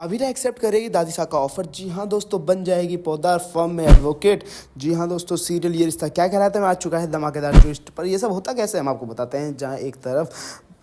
Abhira accept करेगी दादी सा का ऑफर। जी हाँ दोस्तों, बन जाएगी पौधार फर्म में एडवोकेट। जी हाँ दोस्तों, सीरियल ये रिश्ता क्या कहलाता है में आ चुका है धमाकेदार ट्विस्ट पर। ये सब होता कैसे हम आपको बताते हैं। जहाँ एक तरफ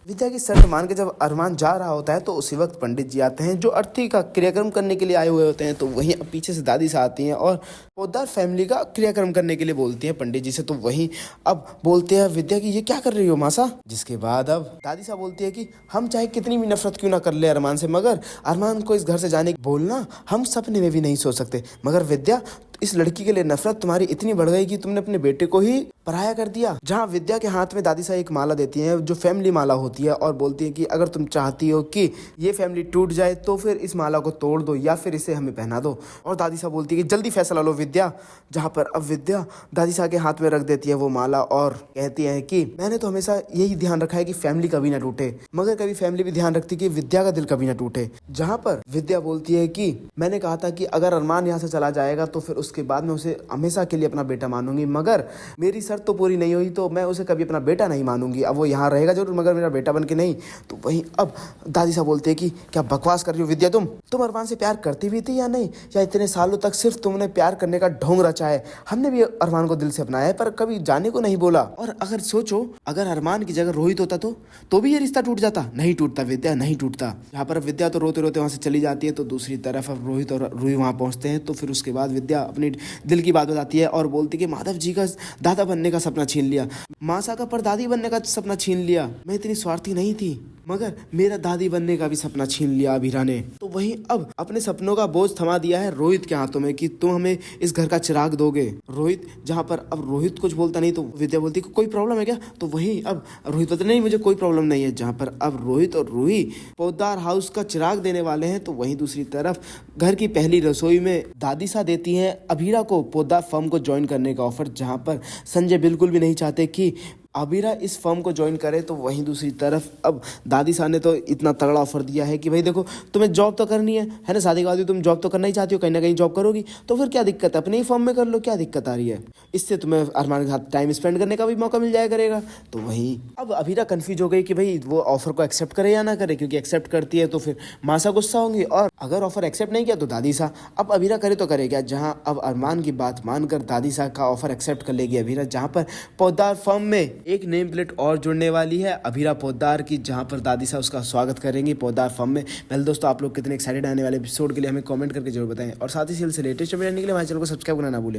विद्या की शर्त मान के जब अरमान जा रहा होता है तो उसी वक्त पंडित जी आते हैं जो अर्थी का क्रियाक्रम करने के लिए आए हुए होते हैं। तो वहीं अब पीछे से दादी सा आती हैं और पोद्दार फैमिली का क्रियाक्रम करने के लिए बोलती हैं पंडित जी से। तो वहीं अब बोलते हैं विद्या की ये क्या कर रही हो मासा। जिसके बाद अब दादी सा बोलती है कि हम चाहे कितनी भी नफरत क्यों ना कर ले अरमान से, मगर अरमान को इस घर से जाने बोलना हम सपने में भी नहीं सोच सकते। मगर विद्या, इस लड़की के लिए नफरत तुम्हारी इतनी बढ़ गई कि तुमने अपने बेटे को ही पराया कर दिया। जहाँ विद्या के हाथ में दादी सा एक माला देती है जो फैमिली माला होती है और बोलती है कि अगर तुम चाहती हो कि ये फैमिली टूट जाए तो फिर इस माला को तोड़ दो या फिर इसे हमें पहना दो। और दादी सा बोलती है कि जल्दी फैसला लो विद्या। जहाँ पर अब विद्या दादी सा के हाथ में रख देती है वो माला और कहती है कि मैंने तो हमेशा यही ध्यान रखा है कि फैमिली कभी ना टूटे, मगर कभी फैमिली भी ध्यान रखती कि विद्या का दिल कभी ना टूटे। जहाँ पर विद्या बोलती है कि मैंने कहा था कि अगर अरमान यहाँ से चला जाएगा तो फिर उसके बाद में उसे हमेशा के लिए अपना बेटा मानूंगी, मगर मेरी शर्त तो पूरी नहीं हुई तो मैं उसे कभी अपना बेटा नहीं मानूंगी। अब वो यहाँ रहेगा जरूर मगर मेरा बेटा बन के नहीं। तो वहीं अब दादी साहब बोलते हैं कि क्या बकवास कर रही हो विद्या, तुम अरमान से प्यार करती भी थी या नहीं, या इतने सालों तक सिर्फ तुमने प्यार करने का ढोंग रचा है। हमने भी अरमान को दिल से अपनाया है पर कभी जाने को नहीं बोला। और अगर सोचो अगर अरमान की जगह रोहित होता तो भी ये रिश्ता टूट जाता। नहीं टूटता विद्या, नहीं टूटता। यहाँ पर विद्या तो रोते रोते वहां से चली जाती है। तो दूसरी तरफ अब रोहित और रूही वहां पहुंचते हैं। तो फिर उसके बाद विद्या अपनी दिल की बात बताती है और बोलती कि माधव जी का दादा बनने का सपना छीन लिया, मासा का परदादी बनने का सपना छीन लिया। मैं इतनी स्वार्थी नहीं थी मगर मेरा दादी बनने का भी सपना छीन लिया अभिरा ने। तो वहीं अब अपने सपनों का बोझ थमा दिया है रोहित के हाथों में कि तुम हमें इस घर का चिराग दोगे। रोहित, जहाँ पर अब रोहित कुछ बोलता नहीं तो विद्या बोलती कोई प्रॉब्लम है क्या। तो वहीं अब रोहित बोलता नहीं मुझे कोई प्रॉब्लम नहीं है। जहाँ पर अब रोहित और रूही पोद्दार हाउस का चिराग देने वाले हैं। तो वहीं दूसरी तरफ घर की पहली रसोई में दादी सा देती है अभिरा को पोद्दार फर्म को ज्वाइन करने का ऑफर। जहाँ पर संजय बिल्कुल भी नहीं चाहते कि अभिरा इस फर्म को ज्वाइन करे। तो वहीं दूसरी तरफ अब दादी सा ने तो इतना तगड़ा ऑफर दिया है कि भाई देखो तुम्हें जॉब तो करनी है ना, शादी के बाद भी तुम जॉब तो करना ही चाहती हो, कहीं ना कहीं जॉब करोगी तो फिर क्या दिक्कत है, अपने ही फर्म में कर लो, क्या दिक्कत आ रही है। इससे तुम्हें अरमान के साथ टाइम स्पेंड करने का भी मौका मिल जाया करेगा। तो वहीं अब अभिरा कंफ्यूज हो गई कि भाई वो ऑफर को एक्सेप्ट करे या ना करे, क्योंकि एक्सेप्ट करती है तो फिर मासा गुस्सा होंगी और अगर ऑफर एक्सेप्ट नहीं किया तो दादी सा। अब अभिरा करे तो करे क्या। जहाँ अब अरमान की बात मानकर दादी सा का ऑफर एक्सेप्ट कर लेगी अभिरा। जहाँ पर पोद्दार फर्म में एक नेम प्लेट और जुड़ने वाली है अभिरा पोद्दार की, जहां पर दादी साहब उसका स्वागत करेंगी पोद्दार फर्म में। पहले दोस्तों आप लोग कितने एक्साइटेड आने वाले एपिसोड के लिए हमें कमेंट करके जरूर बताएं और साथ ही से लेटेस्ट अपडेट जानने के लिए हमारे चैनल को सब्सक्राइब करना ना भूलें।